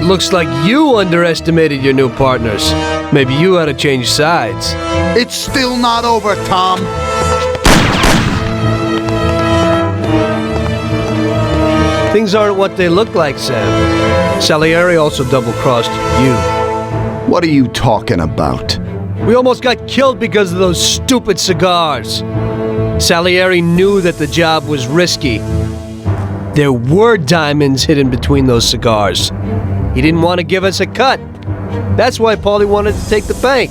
It looks like you underestimated your new partners. Maybe you ought to change sides. It's still not over, Tom. Things aren't what they look like, Sam. Salieri also double-crossed you. What are you talking about? We almost got killed because of those stupid cigars. Salieri knew that the job was risky. There were diamonds hidden between those cigars. He didn't want to give us a cut. That's why Paulie wanted to take the bank.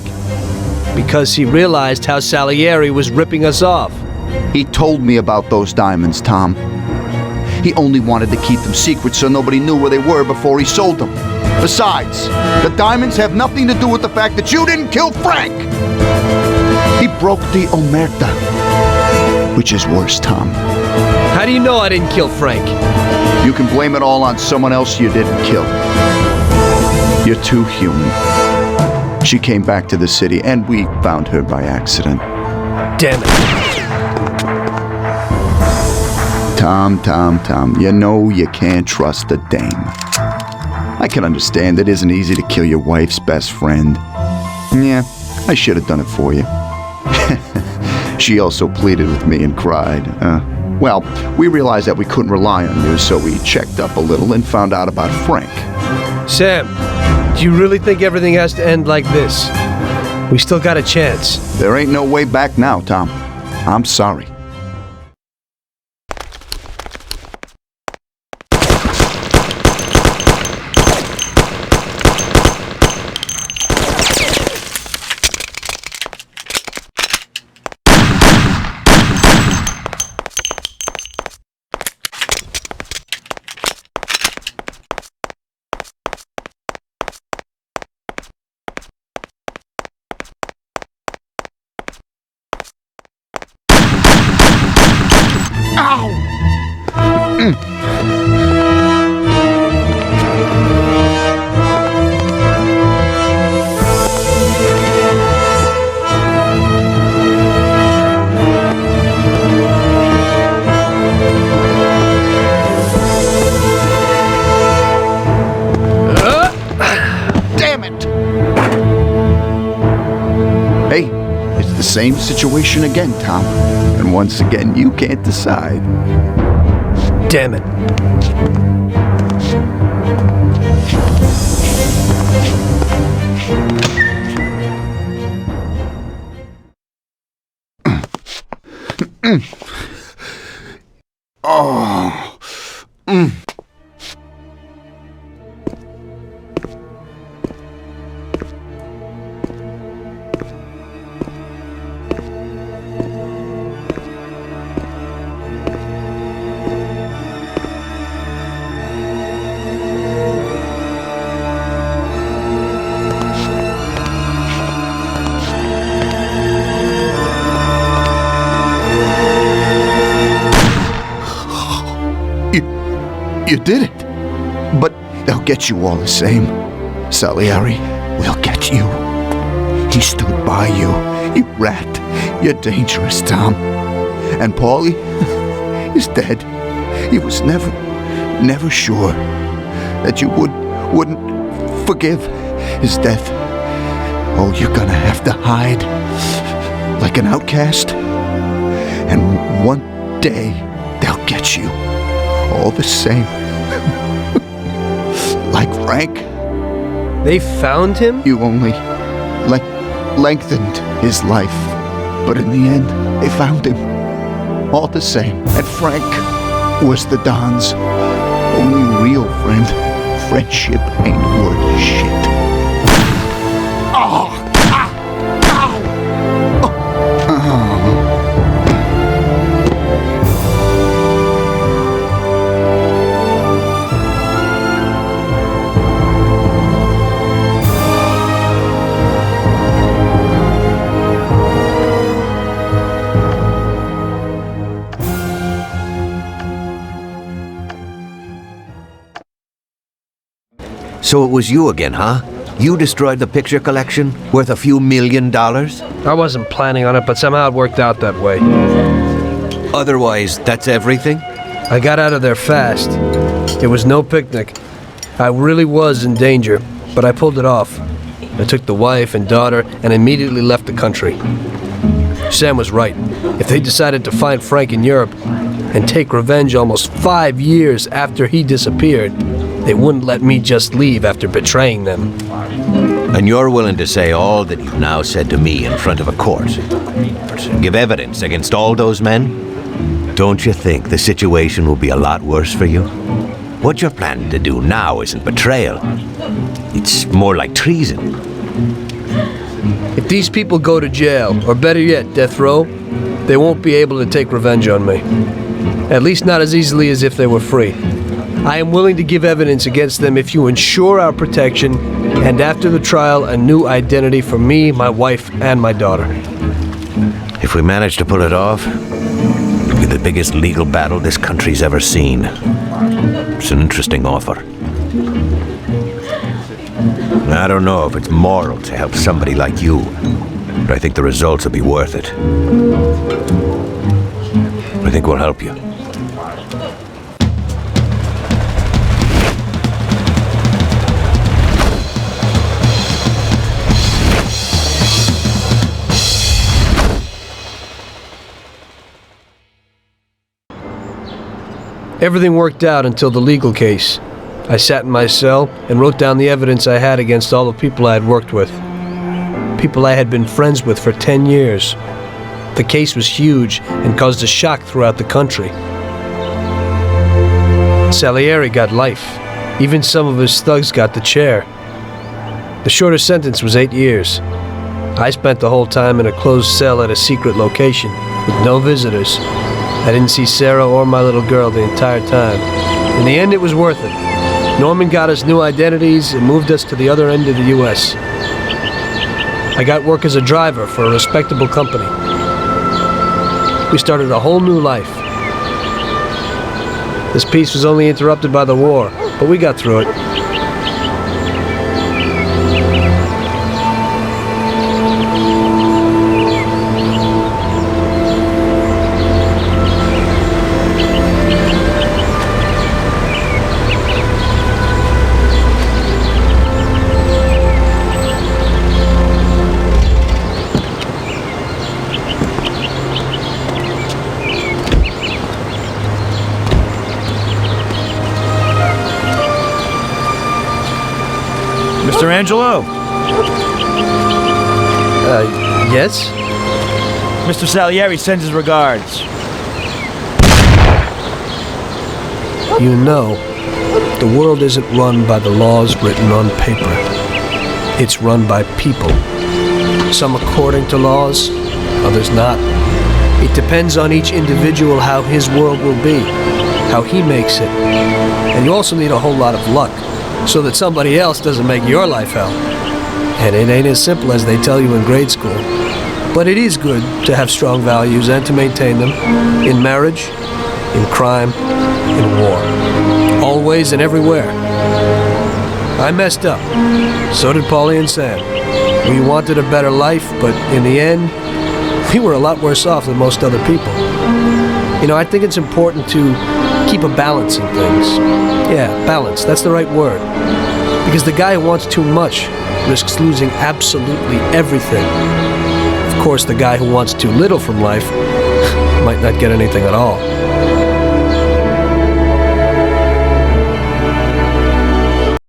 Because he realized how Salieri was ripping us off. He told me about those diamonds, Tom. He only wanted to keep them secret so nobody knew where they were before he sold them. Besides, the diamonds have nothing to do with the fact that you didn't kill Frank! He broke the omerta. Which is worse, Tom. How do you know I didn't kill Frank? You can blame it all on someone else you didn't kill. You're too human. She came back to the city, and we found her by accident. Damn it. Tom, you know you can't trust the dame. I can understand it isn't easy to kill your wife's best friend. Yeah, I should have done it for you. She also pleaded with me and cried. Well, we realized that we couldn't rely on you, so we checked up a little and found out about Frank. Sam, do you really think everything has to end like this? We still got a chance. There ain't no way back now, Tom. I'm sorry. Hey, it's the same situation again, Tom. And once again, you can't decide. Damn it. Oh. You did it. But they'll get you all the same. Salieri will get you. He stood by you. You rat. You're dangerous, Tom. And Paulie is dead. He was never sure that you wouldn't forgive his death. Oh, you're gonna have to hide like an outcast. And one day they'll get you. All the same. Like Frank. They found him? You only lengthened his life. But in the end, they found him. All the same. And Frank was the Don's only real friend. Friendship ain't worth shit. Oh! So it was you again, huh? You destroyed the picture collection, worth a few $1 million? I wasn't planning on it, but somehow it worked out that way. Otherwise, that's everything? I got out of there fast. It was no picnic. I really was in danger, but I pulled it off. I took the wife and daughter and immediately left the country. Sam was right. If they decided to find Frank in Europe and take revenge almost 5 years after he disappeared, they wouldn't let me just leave after betraying them. And you're willing to say all that you've now said to me in front of a court? Give evidence against all those men? Don't you think the situation will be a lot worse for you? What you're planning to do now isn't betrayal. It's more like treason. If these people go to jail, or better yet, death row, they won't be able to take revenge on me. At least not as easily as if they were free. I am willing to give evidence against them if you ensure our protection, and after the trial, a new identity for me, my wife, and my daughter. If we manage to pull it off, it'll be the biggest legal battle this country's ever seen. It's an interesting offer. I don't know if it's moral to help somebody like you, but I think the results will be worth it. I think we'll help you. Everything worked out until the legal case. I sat in my cell and wrote down the evidence I had against all the people I had worked with. People I had been friends with for 10 years. The case was huge and caused a shock throughout the country. Salieri got life. Even some of his thugs got the chair. The shortest sentence was 8 years. I spent the whole time in a closed cell at a secret location with no visitors. I didn't see Sarah or my little girl the entire time. In the end, it was worth it. Norman got us new identities and moved us to the other end of the U.S. I got work as a driver for a respectable company. We started a whole new life. This peace was only interrupted by the war, but we got through it. Mr. Angelo. Yes? Mr. Salieri sends his regards. You know, the world isn't run by the laws written on paper. It's run by people. Some according to laws, others not. It depends on each individual how his world will be, how he makes it. And you also need a whole lot of luck, so that somebody else doesn't make your life hell. And it ain't as simple as they tell you in grade school. But it is good to have strong values and to maintain them in marriage, in crime, in war. Always and everywhere. I messed up. So did Paulie and Sam. We wanted a better life, but in the end, we were a lot worse off than most other people. You know, I think it's important to keep a balance in things. Yeah, balance, that's the right word. Because the guy who wants too much risks losing absolutely everything. Of course, the guy who wants too little from life might not get anything at all.